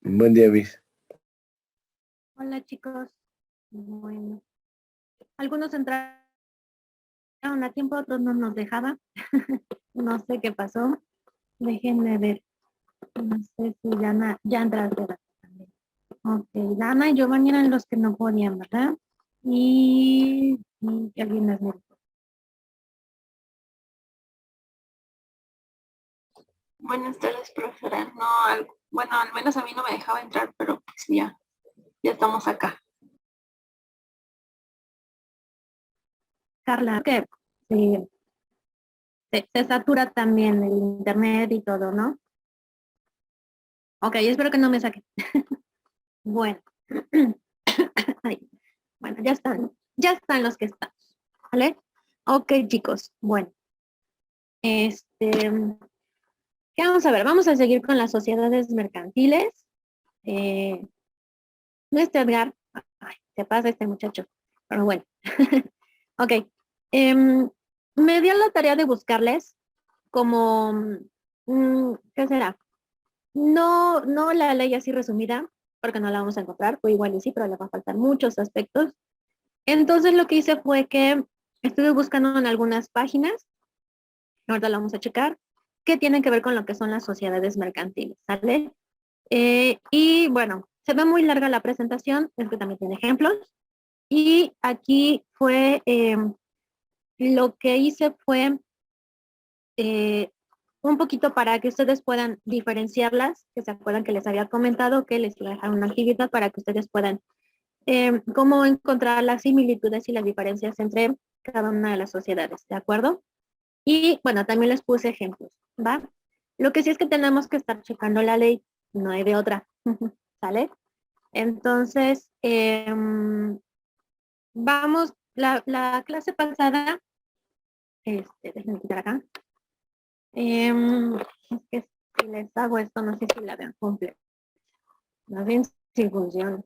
Buen día, Bis. Hola chicos. Bueno, algunos entraron a tiempo, otros no nos dejaba. No sé qué pasó. Déjenme ver. No sé si ya entraste también. Ok, Dana y Giovanni eran los que no podían, ¿verdad? Y alguien más me dijo. Buenas tardes, profesora. No, bueno, al menos a mí no me dejaba entrar, pero pues ya estamos acá. Carla, que sí, se satura también el internet y todo, ¿no? Ok, espero que no me saquen. Bueno. Ay, bueno, ya están los que están, ¿vale? Ok, chicos, bueno, ¿qué vamos a ver? Vamos a seguir con las sociedades mercantiles. No es Edgar, ay, se pasa este muchacho, pero bueno. Ok, em, me dio la tarea de buscarles como, ¿qué será? No la ley así resumida, porque no la vamos a encontrar, o igual y sí, pero le va a faltar muchos aspectos. Entonces lo que hice fue que estuve buscando en algunas páginas, ahorita lo vamos a checar, que tienen que ver con lo que son las sociedades mercantiles, ¿sale? Y bueno, se ve muy larga la presentación, es que también tiene ejemplos. Y aquí fue, lo que hice fue un poquito para que ustedes puedan diferenciarlas, que se acuerdan que les había comentado que les iba a dejar una actividad para que ustedes puedan cómo encontrar las similitudes y las diferencias entre cada una de las sociedades, ¿de acuerdo? Y bueno, también les puse ejemplos, ¿va? Lo que sí es que tenemos que estar checando la ley, no hay de otra, ¿sale? Entonces, vamos, la clase pasada, déjenme quitar acá, es que si les hago esto, no sé si la vean completa, más bien si funciona.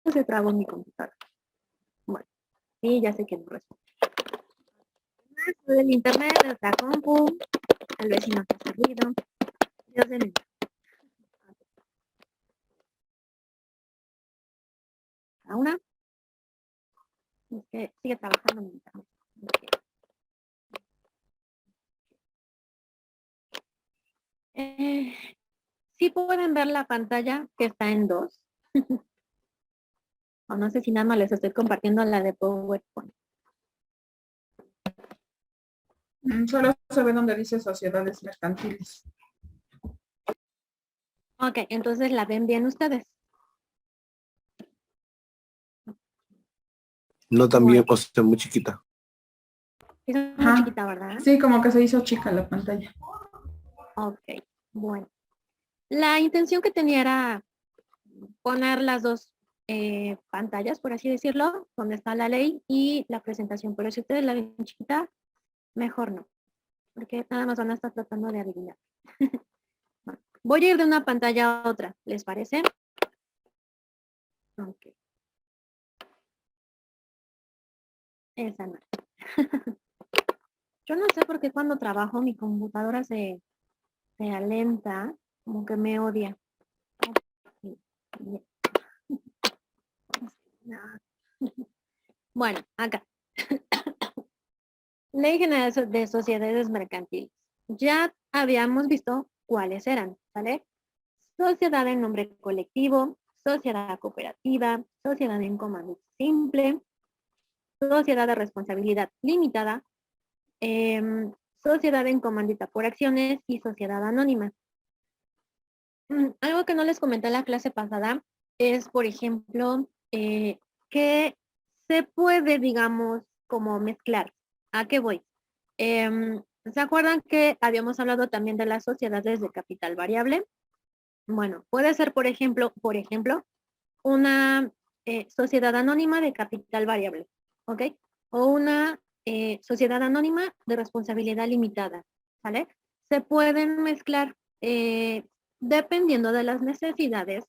Se trabó mi computadora. Bueno, sí, ya sé que no responde. Del internet, de la compu, el vecino que hace ruido. Dios de mi vida. A una, es que sigue trabajando mi internet. Okay. Sí pueden ver la pantalla que está en dos. O no sé si nada más les estoy compartiendo la de PowerPoint. Solo se ve donde dice sociedades mercantiles. Ok, entonces la ven bien ustedes. No también, o sea, muy chiquita. Es muy Ajá. chiquita, ¿verdad? Sí, como que se hizo chica la pantalla. Ok, bueno. La intención que tenía era poner las dos pantallas, por así decirlo, donde está la ley y la presentación. Pero si ustedes la ven chiquita, mejor no, porque nada más van a estar tratando de adivinar. Bueno, voy a ir de una pantalla a otra, ¿les parece? Ok. Esa no. Yo no sé por qué cuando trabajo mi computadora se alenta, como que me odia. Bueno, acá. Ley General de Sociedades Mercantiles. Ya habíamos visto cuáles eran, ¿vale? Sociedad en nombre colectivo, sociedad cooperativa, sociedad en comando simple, sociedad de responsabilidad limitada, sociedad en comandita por acciones y sociedad anónima. Algo que no les comenté en la clase pasada es, por ejemplo, que se puede, digamos, como mezclar. ¿A qué voy? ¿Se acuerdan que habíamos hablado también de las sociedades de capital variable? Bueno, puede ser, por ejemplo, una sociedad anónima de capital variable, ¿ok? O una sociedad anónima de responsabilidad limitada, ¿vale? Se pueden mezclar dependiendo de las necesidades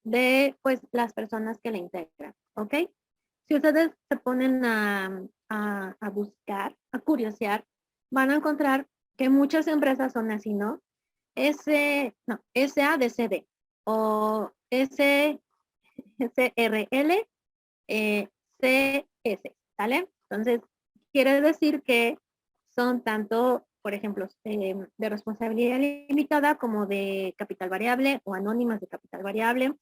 de pues las personas que la integran, ¿ok? Si ustedes se ponen a buscar, a curiosear, van a encontrar que muchas empresas son así, ¿no? SADCB o SRL CS, ¿sale? Entonces, quiere decir que son tanto, por ejemplo, de responsabilidad limitada como de capital variable o anónimas de capital variable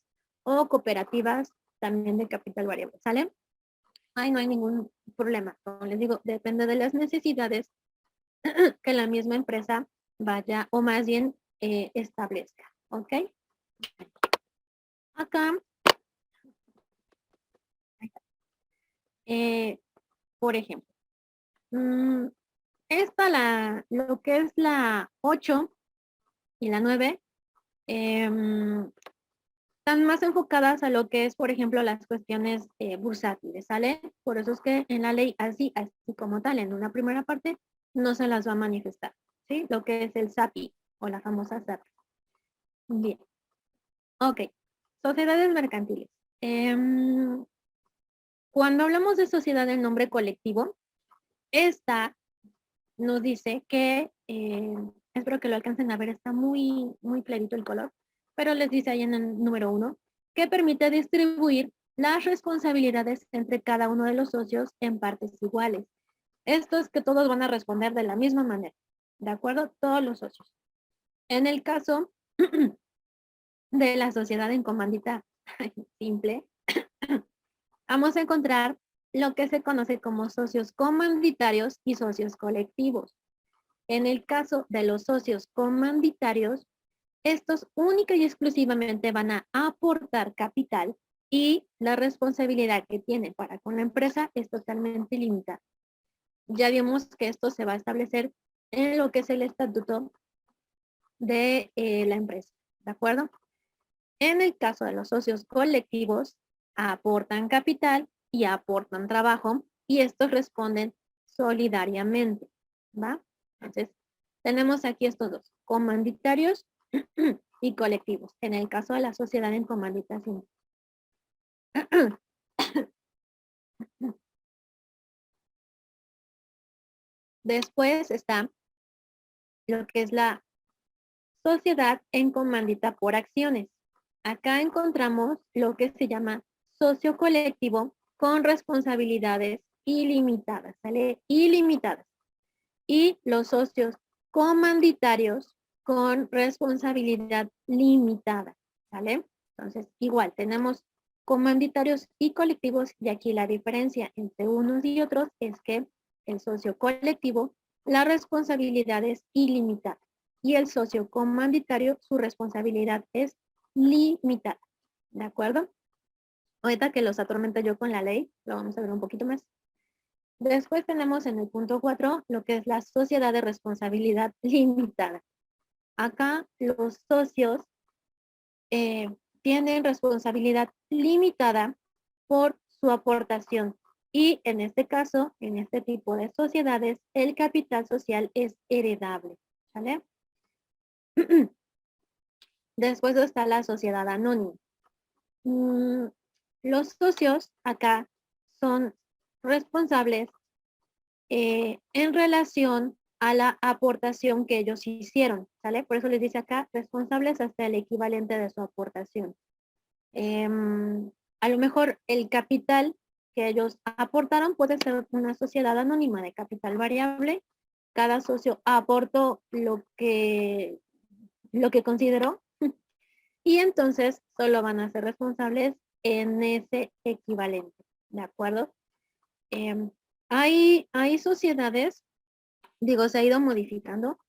o cooperativas también de capital variable, ¿sale? Ahí no hay ningún problema. Como les digo, depende de las necesidades que la misma empresa vaya o más bien establezca, ¿ok? Acá, por ejemplo, lo que es la 8 y la 9, están más enfocadas a lo que es, por ejemplo, las cuestiones bursátiles, ¿sale? Por eso es que en la ley, así como tal, en una primera parte, no se las va a manifestar, ¿sí? Lo que es el SAPI o la famosa SAPI. Bien. Ok. Sociedades mercantiles. Cuando hablamos de sociedad en nombre colectivo, esta nos dice que, espero que lo alcancen a ver, está muy, muy clarito el color, pero les dice ahí en el número 1, que permite distribuir las responsabilidades entre cada uno de los socios en partes iguales. Esto es que todos van a responder de la misma manera, ¿de acuerdo? Todos los socios. En el caso de la sociedad en comandita simple, vamos a encontrar lo que se conoce como socios comanditarios y socios colectivos. En el caso de los socios comanditarios, estos única y exclusivamente van a aportar capital y la responsabilidad que tienen para con la empresa es totalmente limitada. Ya vimos que esto se va a establecer en lo que es el estatuto de la empresa, ¿de acuerdo? En el caso de los socios colectivos, aportan capital y aportan trabajo y estos responden solidariamente, ¿va? Entonces, tenemos aquí estos dos, comanditarios y colectivos, en el caso de la sociedad en comanditación. Después está lo que es la sociedad en comandita por acciones. Acá encontramos lo que se llama socio colectivo con responsabilidades ilimitadas, ¿sale? Ilimitadas. Y los socios comanditarios con responsabilidad limitada, ¿sale? Entonces, igual, tenemos comanditarios y colectivos y aquí la diferencia entre unos y otros es que el socio colectivo, la responsabilidad es ilimitada y el socio comanditario, su responsabilidad es limitada, ¿de acuerdo? Ahorita que los atormento yo con la ley, lo vamos a ver un poquito más. Después tenemos en el punto 4 lo que es la sociedad de responsabilidad limitada. Acá los socios tienen responsabilidad limitada por su aportación y en este caso, en este tipo de sociedades, el capital social es heredable, ¿vale? Después está la sociedad anónima. Los socios acá son responsables en relación a la aportación que ellos hicieron, ¿sale? Por eso les dice acá, responsables hasta el equivalente de su aportación. A lo mejor el capital que ellos aportaron puede ser una sociedad anónima de capital variable. Cada socio aportó lo que consideró y entonces solo van a ser responsables en ese equivalente, ¿de acuerdo? Hay sociedades, digo, se ha ido modificando,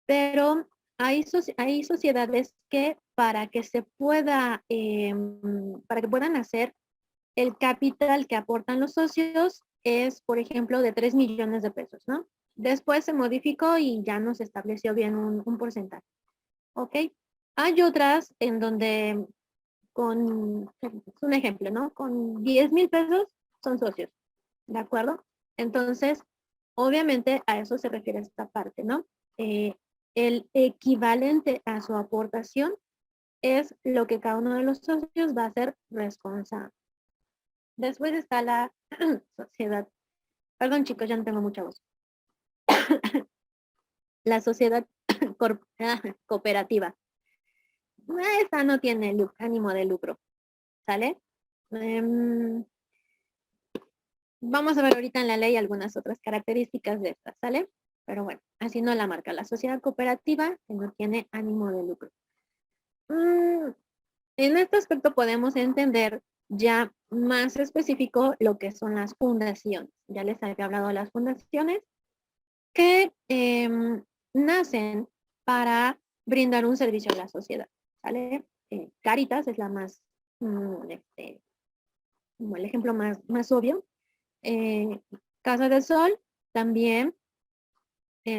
pero hay sociedades que para que se pueda, para que puedan hacer el capital que aportan los socios es, por ejemplo, de 3 millones de pesos, ¿no? Después se modificó y ya no se estableció bien un porcentaje. ¿Ok? Hay otras en donde es un ejemplo, ¿no? Con 10,000 pesos son socios, ¿de acuerdo? Entonces, obviamente a eso se refiere esta parte, ¿no? El equivalente a su aportación es lo que cada uno de los socios va a ser responsable. Después está la sociedad, perdón chicos, ya no tengo mucha voz. La sociedad cooperativa. Esta no tiene ánimo de lucro, ¿sale? Vamos a ver ahorita en la ley algunas otras características de esta, ¿sale? Pero bueno, así no la marca. La sociedad cooperativa que no tiene ánimo de lucro. En este aspecto podemos entender ya más específico lo que son las fundaciones. Ya les había hablado de las fundaciones que nacen para brindar un servicio a la sociedad, ¿sale? Cáritas es la más, como el ejemplo más obvio. Casa del Sol también,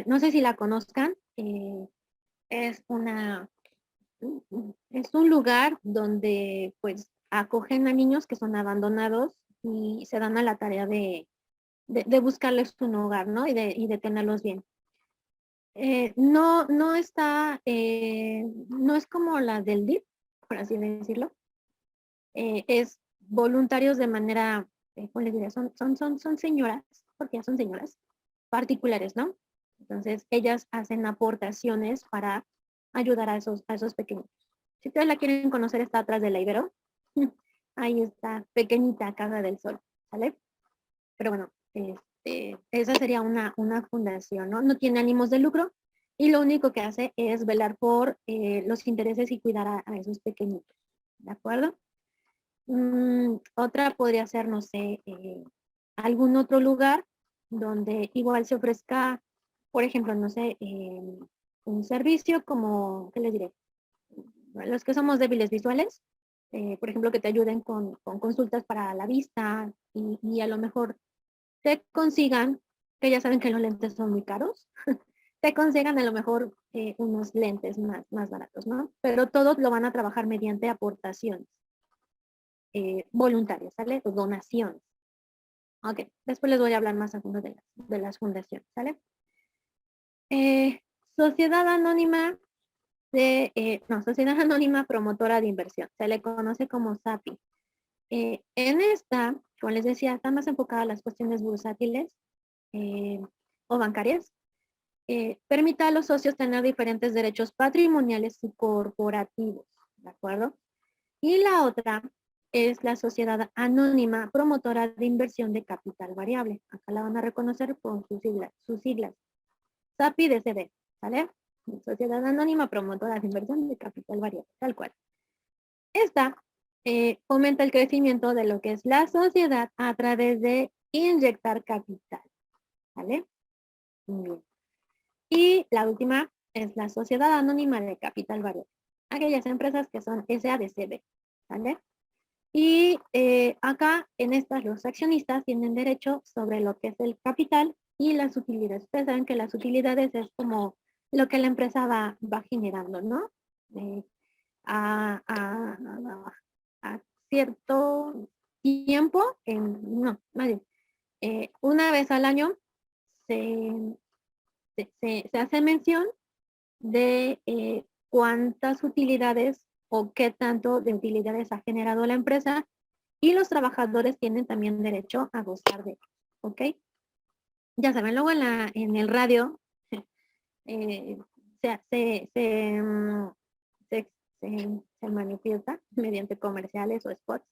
no sé si la conozcan, es un lugar donde pues acogen a niños que son abandonados y se dan a la tarea de buscarles un hogar, ¿no? Y de tenerlos bien. No está, no es como la del DIF, por así decirlo. Es voluntarios de manera, ¿cómo les diría? Son señoras, porque ya son señoras particulares, ¿no? Entonces, ellas hacen aportaciones para ayudar a esos pequeños. Si ustedes la quieren conocer, está atrás de la Ibero. Ahí está, pequeñita Casa del Sol, ¿sale? Pero bueno, esa sería una fundación, ¿no? No tiene ánimos de lucro y lo único que hace es velar por los intereses y cuidar a esos pequeñitos, ¿de acuerdo? Otra podría ser, no sé, algún otro lugar donde igual se ofrezca, por ejemplo, no sé, un servicio como, ¿qué les diré? Los que somos débiles visuales, por ejemplo, que te ayuden con consultas para la vista y a lo mejor te consigan, que ya saben que los lentes son muy caros, te consigan a lo mejor unos lentes más baratos, ¿no? Pero todos lo van a trabajar mediante aportaciones voluntarias, ¿sale? O donaciones. Ok, después les voy a hablar más a fondo de las fundaciones, ¿sale? Sociedad anónima Sociedad Anónima Promotora de Inversión, se le conoce como SAPI. En esta, como les decía, está más enfocada a las cuestiones bursátiles o bancarias. Permite a los socios tener diferentes derechos patrimoniales y corporativos, ¿de acuerdo? Y la otra es la Sociedad Anónima Promotora de Inversión de Capital Variable. Acá la van a reconocer por sus siglas. SAPI-DCB, ¿vale? Sociedad Anónima Promotora de Inversión de Capital Variable, tal cual. Esta fomenta el crecimiento de lo que es la sociedad a través de inyectar capital, ¿vale? Muy bien. Y la última es la Sociedad Anónima de Capital Variable. Aquellas empresas que son SADCB, ¿vale? Y acá en estas los accionistas tienen derecho sobre lo que es el capital y las utilidades. Ustedes saben que las utilidades es como lo que la empresa va generando, ¿no? A cierto tiempo, no, más bien, una vez al año se hace mención de cuántas utilidades o qué tanto de utilidades ha generado la empresa y los trabajadores tienen también derecho a gozar de ellos, ¿ok? Ya saben, luego en el radio se manifiesta mediante comerciales o spots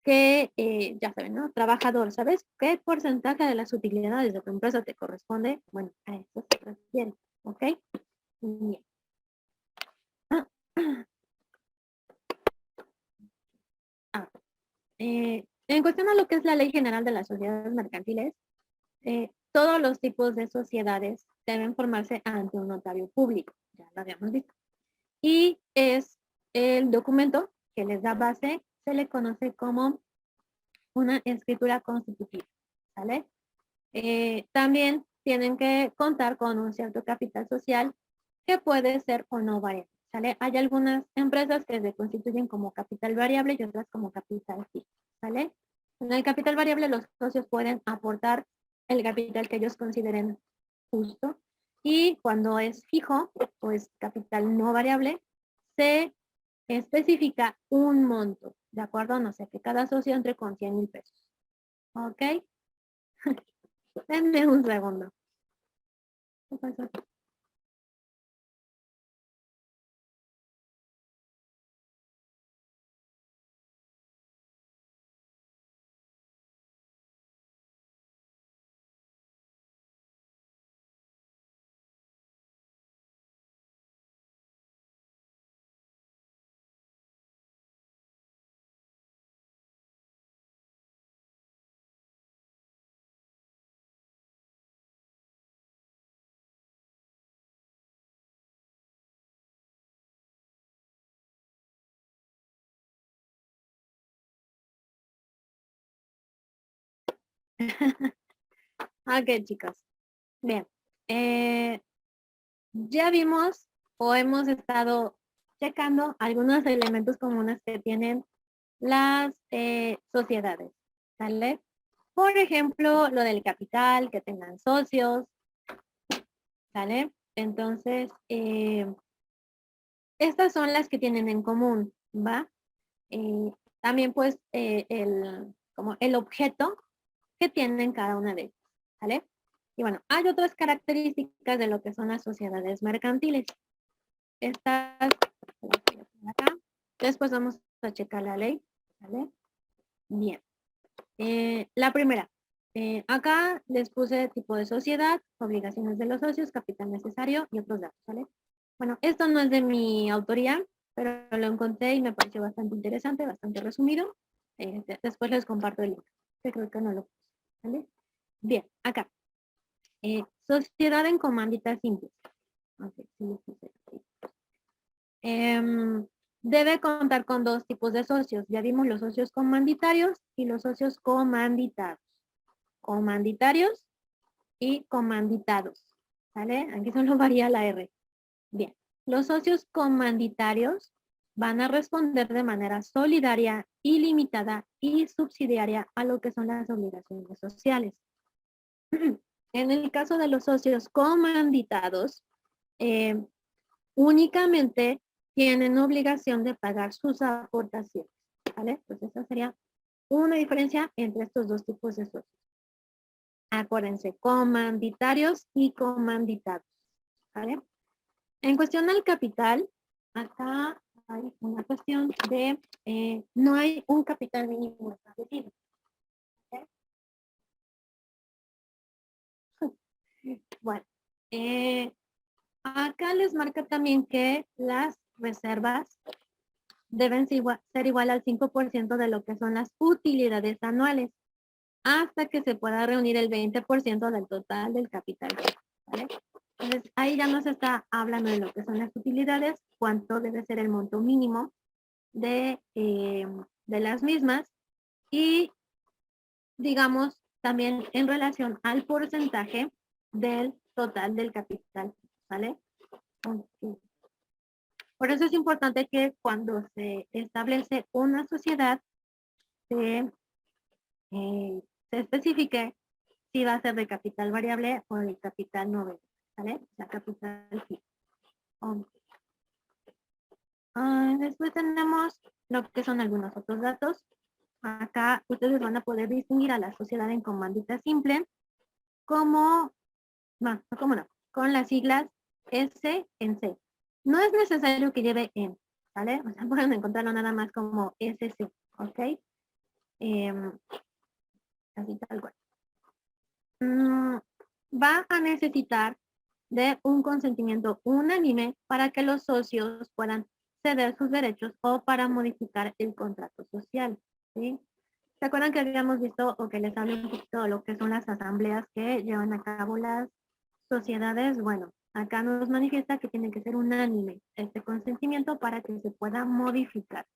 que, ya saben, ¿no? Trabajador, ¿sabes qué porcentaje de las utilidades de tu empresa te corresponde? Bueno, a eso se refiere, ¿ok? Bien. En cuestión a lo que es la Ley General de las Sociedades Mercantiles, todos los tipos de sociedades deben formarse ante un notario público, ya lo habíamos visto. Y es el documento que les da base, se le conoce como una escritura constitutiva, ¿vale? También tienen que contar con un cierto capital social que puede ser o no variable, ¿sale? Hay algunas empresas que se constituyen como capital variable y otras como capital fijo, ¿sale? En el capital variable los socios pueden aportar el capital que ellos consideren justo y cuando es fijo o es capital no variable, se especifica un monto, ¿de acuerdo? No sé, que cada socio entre con 100,000 pesos, ¿ok? Denme un segundo. ¿Qué pasó? Ok, chicos. Bien. Ya vimos o hemos estado checando algunos elementos comunes que tienen las sociedades, ¿sale? Por ejemplo, lo del capital, que tengan socios, ¿sale? Entonces, estas son las que tienen en común, ¿va? También pues como el objeto que tienen cada una de ellas, ¿sale? Y bueno, hay otras características de lo que son las sociedades mercantiles. Estas, las voy a poner acá. Después vamos a checar la ley, ¿vale? Bien. La primera, acá les puse tipo de sociedad, obligaciones de los socios, capital necesario y otros datos, ¿vale? Bueno, esto no es de mi autoría, pero lo encontré y me pareció bastante interesante, bastante resumido. Después les comparto el link, que creo que no lo puse, ¿vale? Bien, acá. Sociedad en comanditas simples. Okay, sí, lo puse aquí. Debe contar con dos tipos de socios. Ya vimos los socios comanditarios y los socios comanditados. Comanditarios y comanditados. ¿Vale? Aquí solo varía la R. Bien. Los socios comanditarios van a responder de manera solidaria, ilimitada y subsidiaria a lo que son las obligaciones sociales. En el caso de los socios comanditados, únicamente tienen obligación de pagar sus aportaciones, ¿vale? Pues esa sería una diferencia entre estos dos tipos de socios. Acuérdense, comanditarios y comanditados, ¿vale? En cuestión al capital, acá hay una cuestión de, no hay un capital mínimo establecido. ¿Okay? Bueno, acá les marca también que las reservas deben ser igual al 5% de lo que son las utilidades anuales, hasta que se pueda reunir el 20% del total del capital. ¿Vale? Entonces, ahí ya nos está hablando de lo que son las utilidades, cuánto debe ser el monto mínimo de las mismas y, digamos, también en relación al porcentaje del total del capital. ¿Vale? Okay. Por eso es importante que cuando se establece una sociedad, se especifique si va a ser de capital variable o de capital no variable, ¿vale? La capital fijo. Okay. Después tenemos lo que son algunos otros datos. Acá ustedes van a poder distinguir a la sociedad en comandita simple como, no, ¿cómo no? Con las siglas S en C. No es necesario que lleve en, ¿vale? O sea, pueden encontrarlo nada más como SC, ¿ok? Así tal cual. Va a necesitar de un consentimiento unánime para que los socios puedan ceder sus derechos o para modificar el contrato social, ¿sí? ¿Se acuerdan que habíamos visto o que les hablé un poquito de lo que son las asambleas que llevan a cabo las sociedades? Bueno, acá nos manifiesta que tiene que ser unánime este consentimiento para que se pueda modificar.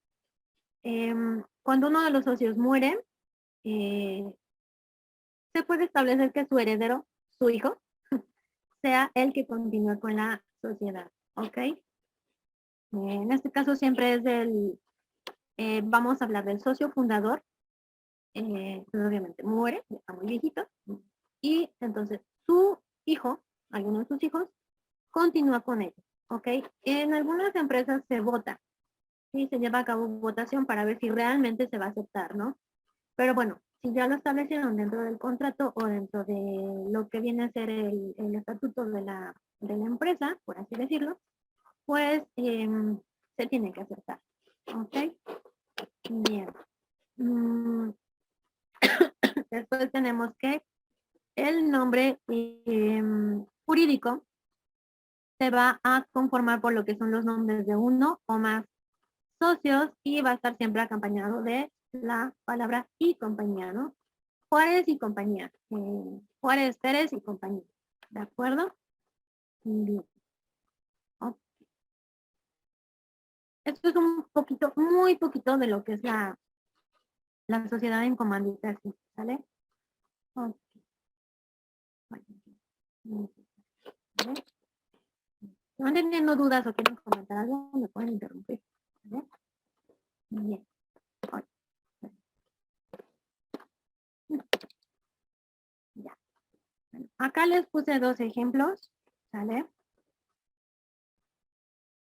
Cuando uno de los socios muere, se puede establecer que su heredero, su hijo, sea el que continúe con la sociedad, ¿ok? En este caso siempre es vamos a hablar del socio fundador, pues obviamente muere, está muy viejito, y entonces su hijo, alguno de sus hijos, continúa con ellos, ¿ok? En algunas empresas se vota, ¿sí? Se lleva a cabo votación para ver si realmente se va a aceptar, ¿no? Pero bueno, si ya lo establecieron dentro del contrato o dentro de lo que viene a ser el estatuto de la empresa, por así decirlo, pues se tiene que aceptar. ¿Ok? Bien. Después tenemos que el nombre jurídico se va a conformar por lo que son los nombres de uno o más socios y va a estar siempre acompañado de la palabra y compañía, ¿no? Juárez y compañía. Juárez, Pérez y compañía. ¿De acuerdo? Bien. Okay. Esto es un poquito, muy poquito de lo que es la sociedad en comandita, ¿sale? Ok. Bueno, ¿vale? Si van teniendo dudas o quieren comentar algo, me pueden interrumpir. ¿Vale? Muy bien. Ok. Ya. Bueno, acá les puse 2 ejemplos, ¿sale?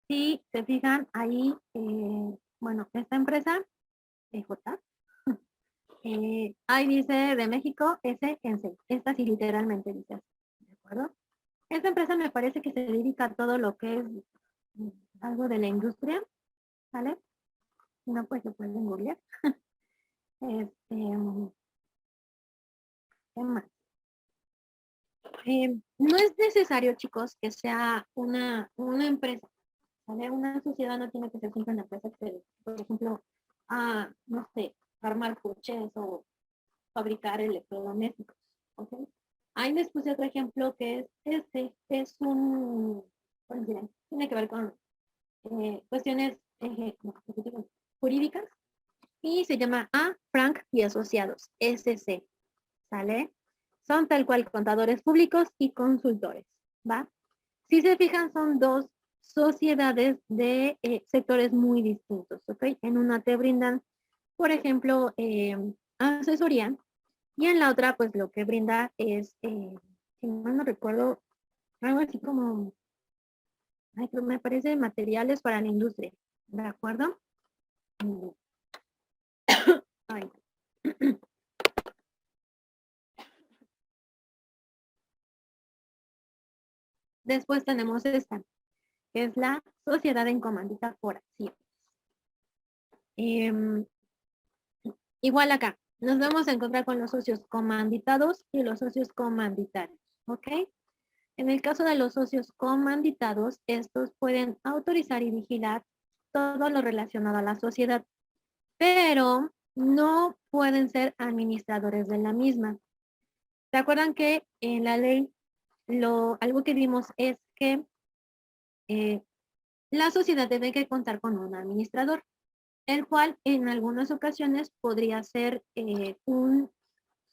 Si se fijan ahí, bueno, esta empresa, EJ, ahí dice de México, S en C. Esta sí literalmente dice así, ¿de acuerdo? Esta empresa me parece que se dedica a todo lo que es algo de la industria, ¿vale? Si no, pues se pueden googlear. ¿Qué más? No es necesario, chicos, que sea una empresa, ¿vale? Una sociedad no tiene que ser siempre una empresa que se dedique, por ejemplo, a, no sé, armar coches o fabricar electrodomésticos, ¿ok? Ahí les puse otro ejemplo que es un, ¿cómo diré? Tiene que ver con cuestiones jurídicas y se llama A. Frank y Asociados, SC, ¿sale? Son tal cual contadores públicos y consultores, ¿va? Si se fijan, son 2 sociedades de sectores muy distintos, ¿ok? En una te brindan, por ejemplo, asesoría, y en la otra, pues lo que brinda es, si mal no recuerdo, algo así como, ay, pero me parece materiales para la industria, ¿de acuerdo? Ay. Después tenemos esta, que es la sociedad en comandita por acciones. Igual acá, nos vamos a encontrar con los socios comanditados y los socios comanditarios, ¿ok? En el caso de los socios comanditados, estos pueden autorizar y vigilar todo lo relacionado a la sociedad, pero no pueden ser administradores de la misma. ¿Se acuerdan que en la ley algo que vimos es que la sociedad debe que contar con un administrador, el cual en algunas ocasiones podría ser un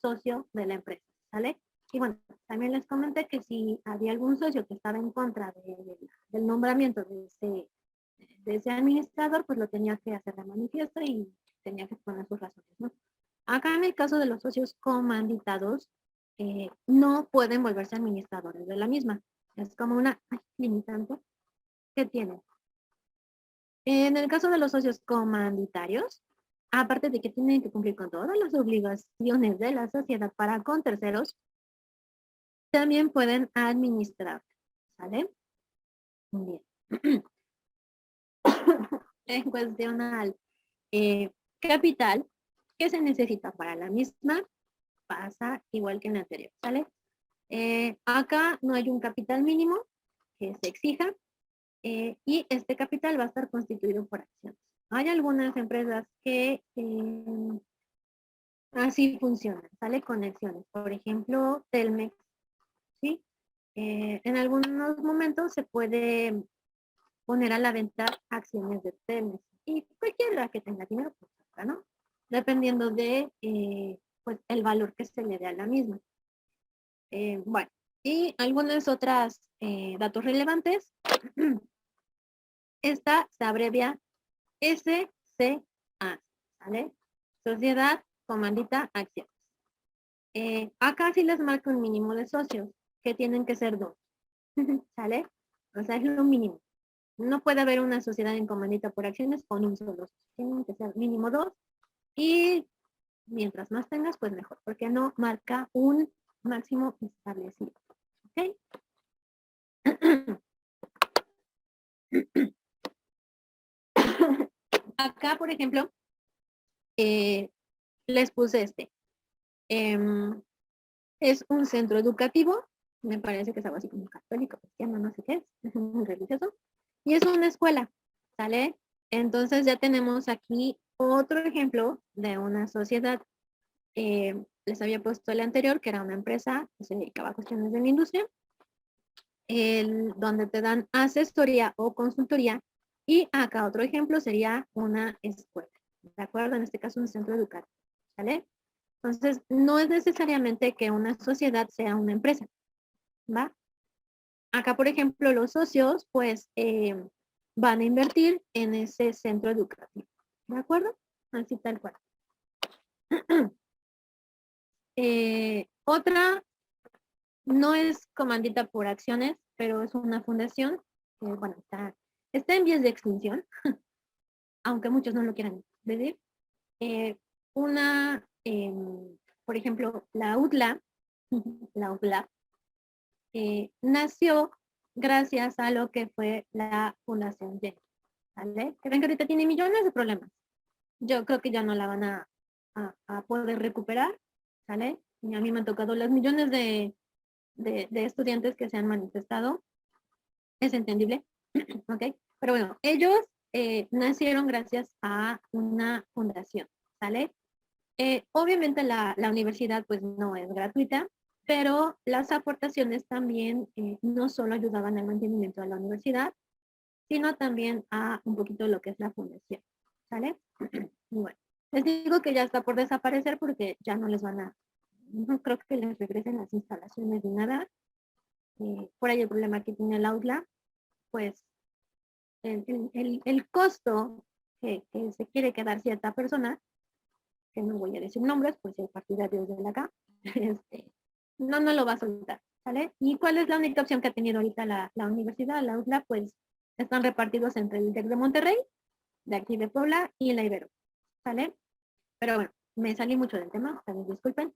socio de la empresa, ¿sale? Y bueno, también les comenté que si había algún socio que estaba en contra del nombramiento de ese administrador, pues lo tenía que hacer de manifiesto y tenía que poner sus razones, ¿no? Acá en el caso de los socios comanditados, no pueden volverse administradores de la misma. Es como una limitante que tienen. En el caso de los socios comanditarios, aparte de que tienen que cumplir con todas las obligaciones de la sociedad para con terceros, también pueden administrar, ¿sale? Muy bien. En cuestión al capital que se necesita para la misma, pasa igual que en la anterior, ¿sale? Acá no hay un capital mínimo que se exija y este capital va a estar constituido por acciones. Hay algunas empresas que así funcionan, ¿sale? Conexiones. Por ejemplo, Telmex, ¿sí? En algunos momentos se puede poner a la venta acciones de Telmex y cualquiera que tenga dinero, pues, ¿no? Dependiendo de pues, el valor que se le dé a la misma. Bueno, y algunas otras datos relevantes. Esta se abrevia SCA, ¿sale? Sociedad Comandita Acciones. Acá sí les marco un mínimo de socios, que tienen que ser 2, ¿sale? O sea, es lo mínimo. No puede haber una sociedad en comandita por acciones con un solo socio. Tienen que ser mínimo 2 y mientras más tengas, pues mejor, porque no marca un máximo establecido. ¿Ok? Acá, por ejemplo, les puse este. Es un centro educativo, me parece que es algo así como católico, cristiano, no sé qué es muy religioso, y es una escuela, ¿sale? Entonces ya tenemos aquí otro ejemplo de una sociedad. Les había puesto el anterior, que era una empresa que se dedicaba a cuestiones de la industria, donde te dan asesoría o consultoría, y acá otro ejemplo sería una escuela, ¿de acuerdo? En este caso un centro educativo, ¿sale? Entonces, no es necesariamente que una sociedad sea una empresa, ¿va? Acá, por ejemplo, los socios, pues, van a invertir en ese centro educativo, ¿de acuerdo? Así tal cual. Otra, no es comandita por acciones, pero es una fundación que, bueno, está en vías de extinción, aunque muchos no lo quieran decir. Por ejemplo, la UTLA, la UTLA, nació gracias a lo que fue la Fundación Jenny, ¿vale? Que ven que ahorita tiene millones de problemas. Yo creo que ya no la van a poder recuperar, ¿vale? Y a mí me han tocado los millones de estudiantes que se han manifestado. Es entendible, ¿ok? Pero bueno, ellos nacieron gracias a una fundación, ¿sale? Obviamente la universidad pues no es gratuita, pero las aportaciones también no solo ayudaban al mantenimiento de la universidad, sino también a un poquito lo que es la fundación, ¿sale? Y bueno, les digo que ya está por desaparecer porque ya no les no creo que les regresen las instalaciones ni nada. Por ahí el problema que tiene el aula, pues el costo que se quiere quedar cierta persona, que no voy a decir nombres, pues si hay partidarios de acá, no lo va a soltar, ¿sale? ¿Y cuál es la única opción que ha tenido ahorita la universidad, la UTLA? Pues están repartidos entre el TEC de Monterrey, de aquí de Puebla, y la Ibero, ¿sale? Pero bueno, me salí mucho del tema, también disculpen.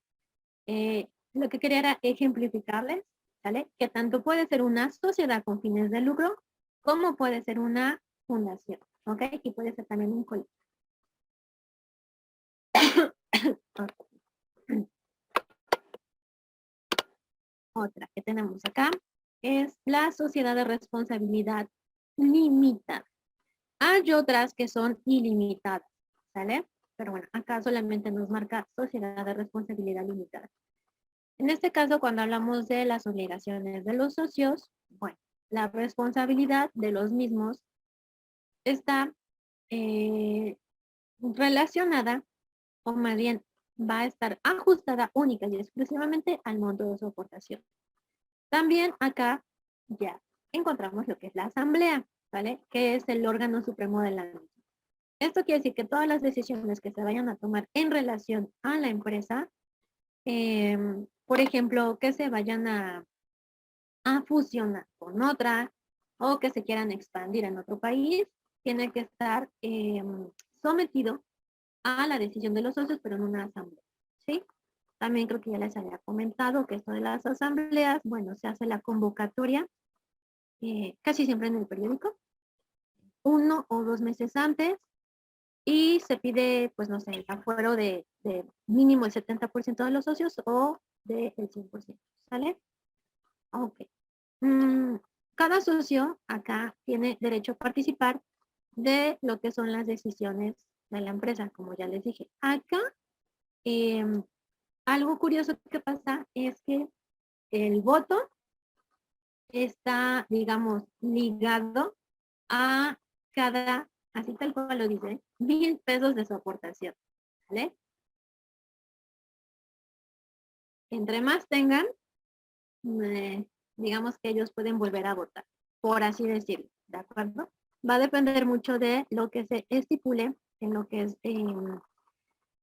Lo que quería era ejemplificarles, ¿sale? Que tanto puede ser una sociedad con fines de lucro, como puede ser una fundación, ¿ok? Y puede ser también un colegio. Otra que tenemos acá es la sociedad de responsabilidad limitada. Hay otras que son ilimitadas, ¿sale? Pero bueno, acá solamente nos marca sociedad de responsabilidad limitada. En este caso, cuando hablamos de las obligaciones de los socios, bueno, la responsabilidad de los mismos está relacionada, o más bien va a estar ajustada única y exclusivamente al monto de su aportación. También acá ya encontramos lo que es la asamblea, ¿vale? Que es el órgano supremo de la misma. Esto quiere decir que todas las decisiones que se vayan a tomar en relación a la empresa, por ejemplo, que se vayan a fusionar con otra o que se quieran expandir en otro país, tiene que estar sometido a la decisión de los socios, pero en una asamblea, ¿sí? También creo que ya les había comentado que esto de las asambleas, bueno, se hace la convocatoria casi siempre en el periódico, 1 o 2 meses antes, y se pide, pues no sé, el afuero de mínimo el 70% de los socios o del 100%, ¿sale? Ok. Cada socio acá tiene derecho a participar de lo que son las decisiones de la empresa, como ya les dije. Acá, algo curioso que pasa es que el voto está, digamos, ligado a cada, así tal cual lo dice, 1,000 pesos de su aportación, ¿vale? Entre más tengan, digamos que ellos pueden volver a votar, por así decirlo, ¿de acuerdo? Va a depender mucho de lo que se estipule en lo que es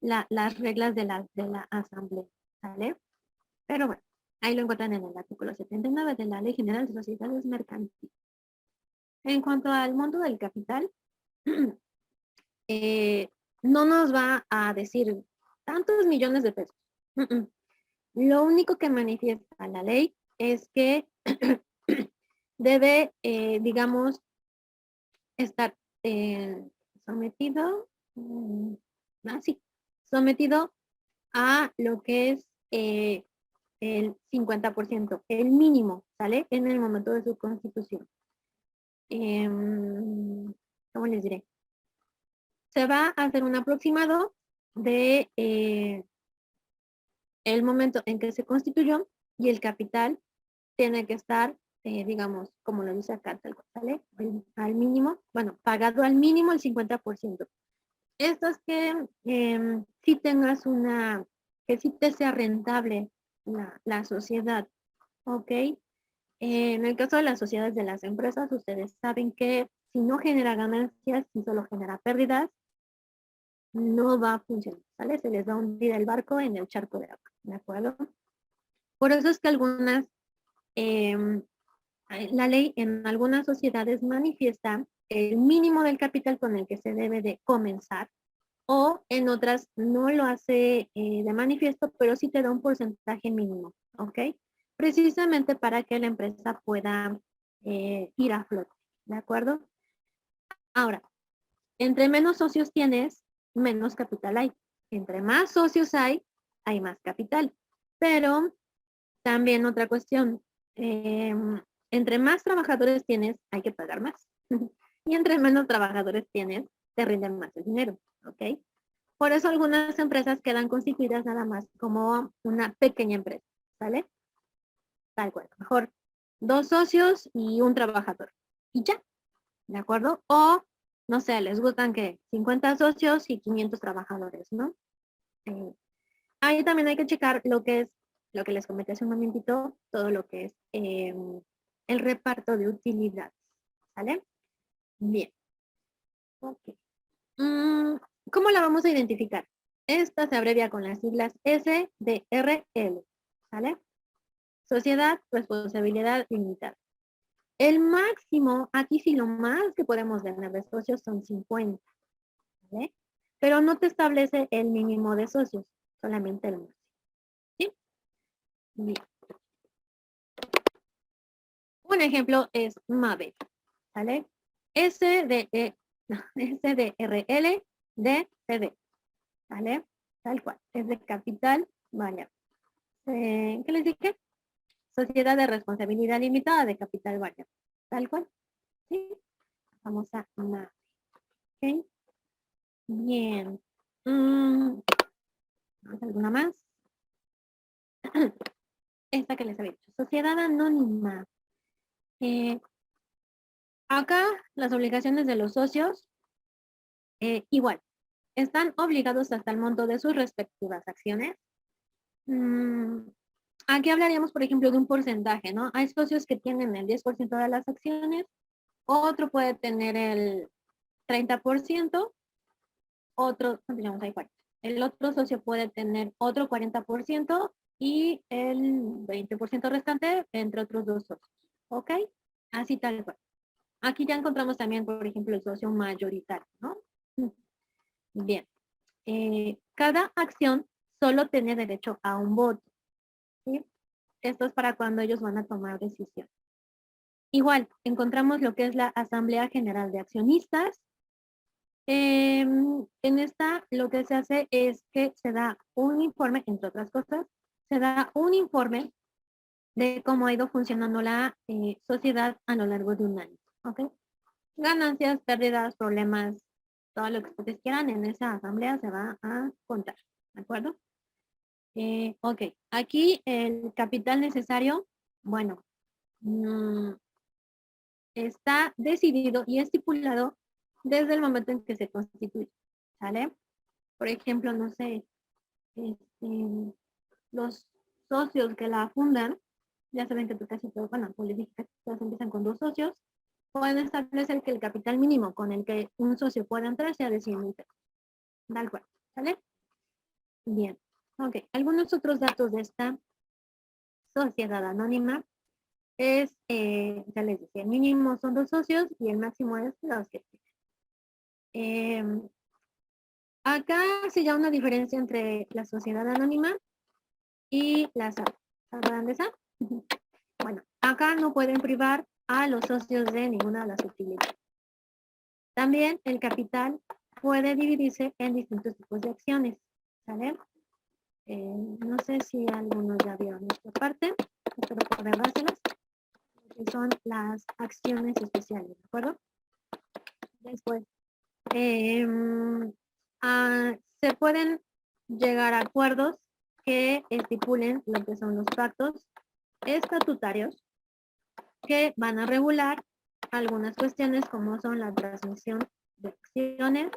las reglas de la asamblea, ¿vale? Pero bueno, ahí lo encuentran en el artículo 79 de la Ley General de Sociedades Mercantiles. En cuanto al monto del capital, no nos va a decir tantos millones de pesos. Lo único que manifiesta la ley es que debe, digamos, estar sometido, sometido a lo que es el 50%, el mínimo, ¿sale? En el momento de su constitución. ¿Cómo les diré? Se va a hacer un aproximado de el momento en que se constituyó y el capital tiene que estar, digamos, como lo dice acá, tal cual, ¿sale? Al mínimo, bueno, pagado al mínimo el 50%. Esto es que si tengas una que sí te sea rentable la sociedad, ¿ok? En el caso de las sociedades de las empresas, ustedes saben que si no genera ganancias, si solo genera pérdidas, no va a funcionar, ¿sale? Se les va a hundir el barco en el charco de agua, ¿de acuerdo? Por eso es que la ley en algunas sociedades manifiesta el mínimo del capital con el que se debe de comenzar, o en otras no lo hace de manifiesto, pero sí te da un porcentaje mínimo, ¿ok? Precisamente para que la empresa pueda ir a flote, ¿de acuerdo? Ahora, entre menos socios tienes, menos capital hay. Entre más socios hay más capital. Pero también otra cuestión, entre más trabajadores tienes, hay que pagar más. Y entre menos trabajadores tienes, te rinden más el dinero, ¿ok? Por eso algunas empresas quedan constituidas nada más como una pequeña empresa, ¿sale? Tal cual. Mejor 2 socios y un trabajador. Y ya, ¿de acuerdo? O, no sé, les gustan que 50 socios y 500 trabajadores, ¿no? Ahí también hay que checar lo que es, lo que les comenté hace un momentito, todo lo que es el reparto de utilidades, ¿sale? Bien. Ok. ¿Cómo la vamos a identificar? Esta se abrevia con las siglas SDRL, ¿sale? Sociedad, responsabilidad limitada. El máximo, aquí sí lo más que podemos tener de socios son 50, ¿vale? Pero no te establece el mínimo de socios, solamente el máximo, ¿sí? Bien. Un ejemplo es Mabel, ¿sale? SDRL DCD, ¿vale? Tal cual, es de capital variable. ¿Qué les dije? Sociedad de responsabilidad limitada de capital variable, tal cual, ¿sí? Vamos a Mabel, ¿ok? Bien. ¿Alguna más? Esta que les había dicho. Sociedad anónima. Acá las obligaciones de los socios, igual, están obligados hasta el monto de sus respectivas acciones. Aquí hablaríamos, por ejemplo, de un porcentaje, ¿no? Hay socios que tienen el 10% de las acciones, otro puede tener el 30%, otro, digamos, hay 40. El otro socio puede tener otro 40% y el 20% restante entre otros 2 socios, ¿ok? Así tal cual. Aquí ya encontramos también, por ejemplo, el socio mayoritario, ¿no? Bien. Cada acción solo tiene derecho a un voto, ¿sí? Esto es para cuando ellos van a tomar decisión. Igual, encontramos lo que es la Asamblea General de Accionistas. En esta lo que se hace es que se da un informe, entre otras cosas, se da un informe de cómo ha ido funcionando la sociedad a lo largo de un año, ¿ok? Ganancias, pérdidas, problemas, todo lo que ustedes quieran en esa asamblea se va a contar, ¿de acuerdo? Ok, aquí el capital necesario, bueno, está decidido y estipulado desde el momento en que se constituye, ¿sale? Por ejemplo, no sé, los socios que la fundan, ya saben que casi todos, bueno, pues les dije que todos empiezan con 2 socios, pueden establecer que el capital mínimo con el que un socio pueda entrar sea de 100,000 pesos. Tal cual, ¿sale? Bien. Ok, algunos otros datos de esta sociedad anónima es, ya les decía, el mínimo son 2 socios y el máximo es los que acá se llama una diferencia entre la sociedad anónima y la SAD. ¿Sabrán de esa? Bueno, acá no pueden privar a los socios de ninguna de las utilidades. También el capital puede dividirse en distintos tipos de acciones, ¿sale? No sé si algunos ya vieron esta parte, espero poder dárselas, que son las acciones especiales, ¿de acuerdo? Después, se pueden llegar a acuerdos que estipulen lo que son los pactos estatutarios que van a regular algunas cuestiones como son la transmisión de acciones,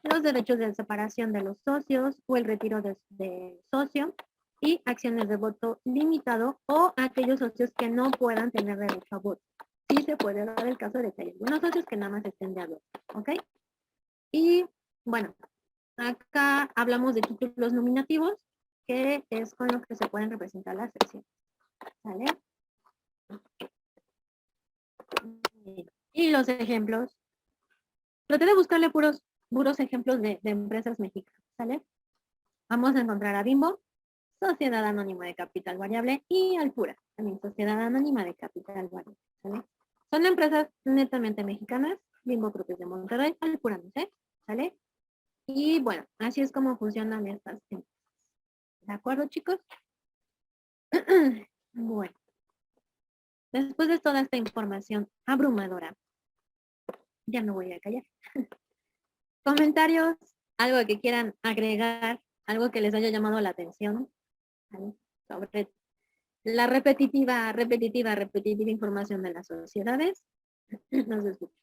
los derechos de separación de los socios o el retiro de socio y acciones de voto limitado o aquellos socios que no puedan tener derecho a voto. Sí se puede dar el caso de que hay algunos socios que nada más estén de acuerdo, ¿ok? Y bueno, acá hablamos de títulos nominativos, que es con lo que se pueden representar las acciones, ¿vale? Y los ejemplos. Traté de buscarle puros ejemplos de empresas mexicanas, ¿sale? Vamos a encontrar a Bimbo, Sociedad Anónima de Capital Variable, y Alpura, también Sociedad Anónima de Capital Variable, ¿sale? Son empresas netamente mexicanas. Bimbo creo que es de Monterrey, Alpura no sé, ¿sale? Y bueno, así es como funcionan estas empresas. ¿De acuerdo, chicos? Bueno, después de toda esta información abrumadora, ya me voy a callar. Comentarios, algo que quieran agregar, algo que les haya llamado la atención, ¿vale? Sobre la repetitiva información de las sociedades. Nos escucho.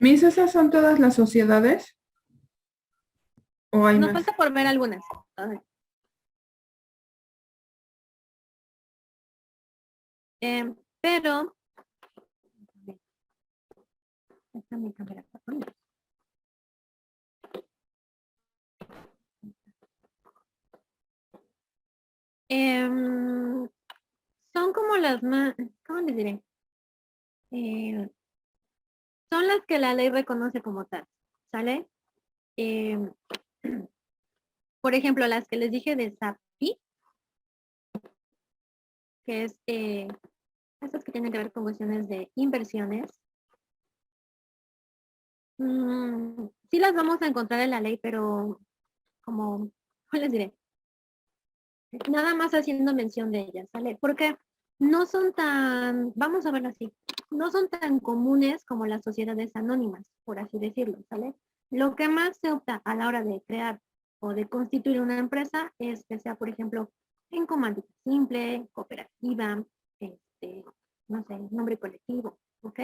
Mis, ¿esas son todas las sociedades? ¿O hay Nos más? falta por ver algunas. Ay. Pero déjame cambiar acá. Son como las más, ¿cómo les diré? Son las que la ley reconoce como tal, ¿sale? Em, por ejemplo, las que les dije de SAPI, que es estas que tienen que ver con cuestiones de inversiones. Sí las vamos a encontrar en la ley, pero como, ¿cómo les diré? Nada más haciendo mención de ellas, ¿sale? Porque no son tan, vamos a verlo así, no son tan comunes como las sociedades anónimas, por así decirlo, ¿sale? Lo que más se opta a la hora de crear o de constituir una empresa es que sea, por ejemplo, en comandita simple, cooperativa, no sé, nombre colectivo, ¿ok?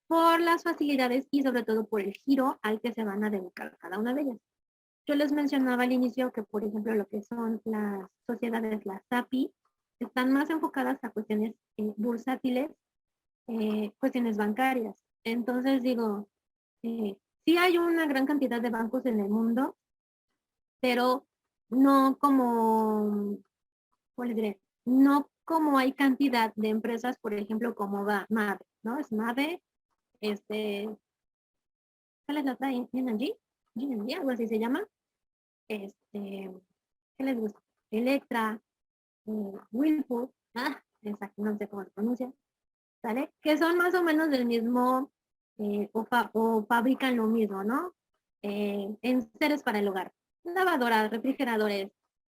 Por las facilidades y sobre todo por el giro al que se van a dedicar cada una de ellas. Yo les mencionaba al inicio que, por ejemplo, lo que son las sociedades, las SAPI, están más enfocadas a cuestiones bursátiles, cuestiones bancarias. Entonces digo, sí hay una gran cantidad de bancos en el mundo, pero no como, ¿cómo les diré? No como hay cantidad de empresas, por ejemplo, como MAVE, ¿no? Es MAVE, ¿cuál es la otra? G&G, algo así se llama. ¿Qué les gusta? Electra, Whirlpool, exacto, no sé cómo se pronuncia, ¿sale? Que son más o menos del mismo, o fabrican lo mismo, ¿no? En seres para el hogar, lavadoras, refrigeradores,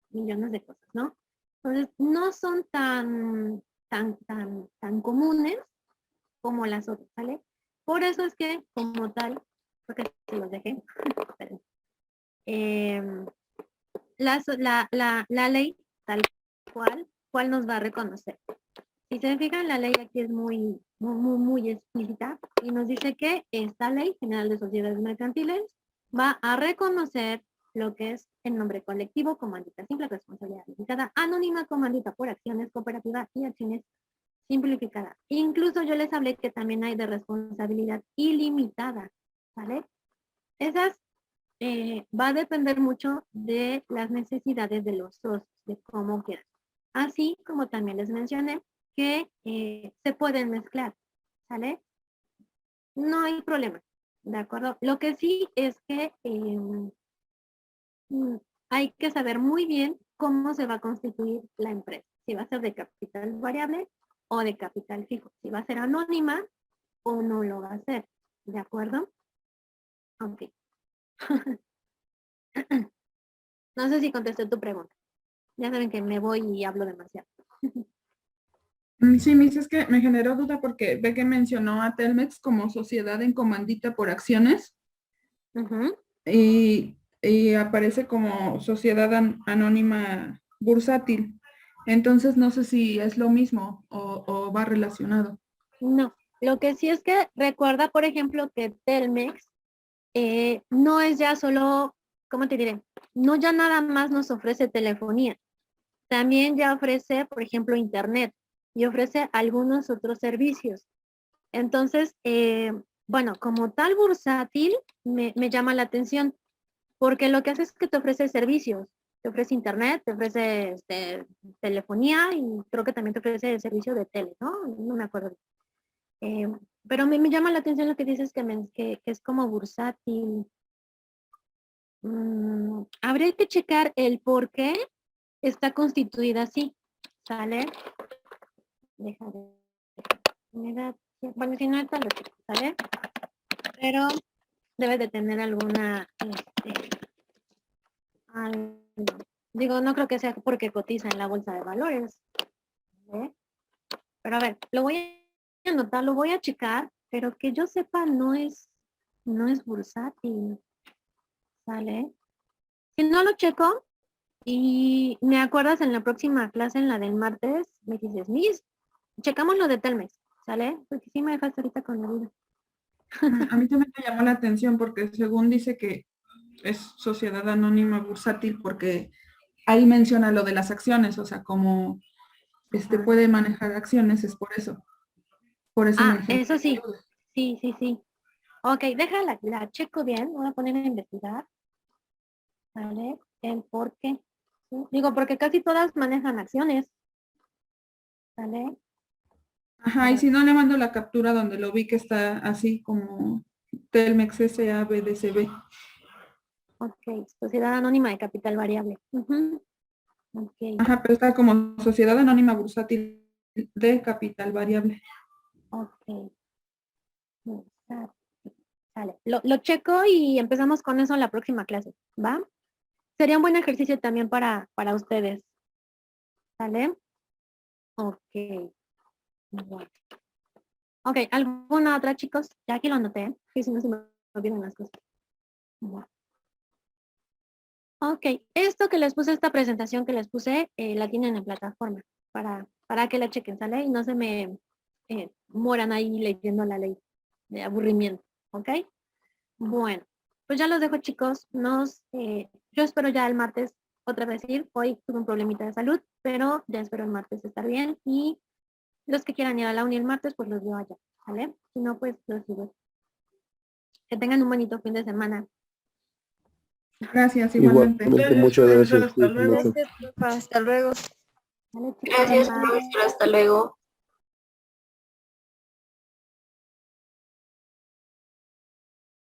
millones de cosas, ¿no? Entonces, no son tan comunes como las otras, ¿sale? Por eso es que, como tal, porque si los dejé, la ley tal cual nos va a reconocer. Si se fijan, la ley aquí es muy explícita y nos dice que esta ley general de sociedades mercantiles va a reconocer lo que es el nombre colectivo, comandita simple, responsabilidad limitada, anónima, comandita por acciones, cooperativa y acciones simplificada. Incluso yo les hablé que también hay de responsabilidad ilimitada, ¿vale? Esas va a depender mucho de las necesidades de los socios, de cómo quieran. Así como también les mencioné que se pueden mezclar, ¿sale? No hay problema, ¿de acuerdo? Lo que sí es que hay que saber muy bien cómo se va a constituir la empresa. Si va a ser de capital variable o de capital fijo. Si va a ser anónima o no lo va a ser, ¿de acuerdo? Ok. No sé si contesté tu pregunta. Ya saben que me voy y hablo demasiado. Sí, Miss, es que me generó duda porque ve que mencionó a Telmex como sociedad en comandita por acciones. Ujú. Y y aparece como sociedad anónima bursátil. Entonces no sé si es lo mismo o va relacionado. No, lo que sí es que recuerda, por ejemplo, que Telmex no es ya solo, ¿cómo te diré? No ya nada más nos ofrece telefonía. También ya ofrece, por ejemplo, internet y ofrece algunos otros servicios. Entonces, bueno, como tal bursátil me llama la atención porque lo que hace es que te ofrece servicios. Te ofrece internet, te ofrece telefonía y creo que también te ofrece el servicio de tele, ¿no? No me acuerdo. Pero me llama la atención lo que dices que es como bursátil. Habría que checar el por qué está constituida así, ¿sale? Deja de... Bueno, si no, ahorita lo checo, ¿sale? Pero debe de tener alguna... digo, no creo que sea porque cotiza en la bolsa de valores. ¿Vale? Pero a ver, lo voy a anotar, lo voy a checar, pero que yo sepa no es bursátil. ¿Sale? Si no lo checo y me acuerdas en la próxima clase, en la del martes, me dices, Miss, checamos lo de Telmex, ¿sale? Porque sí me dejaste ahorita con la duda. A mí también me llamó la atención porque según dice que es sociedad anónima bursátil porque ahí menciona lo de las acciones, o sea, como Ajá. puede manejar acciones, es por eso. Por eso me generó eso sí. la duda. Sí. Ok, déjala, la checo bien, voy a poner a investigar. ¿Vale? El por qué. ¿Sí? Digo, porque casi todas manejan acciones. ¿Vale? Ajá, y si no le mando la captura donde lo vi que está así como Telmex SABDCB. Ok, Sociedad Anónima de Capital Variable. Ok, Ajá, pero está como sociedad anónima bursátil de capital variable. ok. Vale, lo checo y empezamos con eso en la próxima clase, ¿va? Sería un buen ejercicio también para ustedes. ¿Vale? Ok. Bueno. Ok, ¿alguna otra, chicos? Ya aquí lo anoté, que si no se me olvidan las cosas. Bueno. Ok, esto que les puse, esta presentación que les puse, la tienen en plataforma para que la chequen, ¿sale? Y no se me mueran ahí leyendo la ley de aburrimiento, ¿ok? Bueno, pues ya los dejo, chicos. Yo espero ya el martes otra vez ir. Hoy tuve un problemita de salud, pero ya espero el martes estar bien. Y los que quieran ir a la uni el martes, pues los veo allá, ¿vale? Si no, pues los sigo. Que tengan un bonito fin de semana. Gracias, igualmente. Igualmente, muchas gracias. Hasta luego. ¿Vale, chicos? Gracias, Bye. profesor. Hasta luego.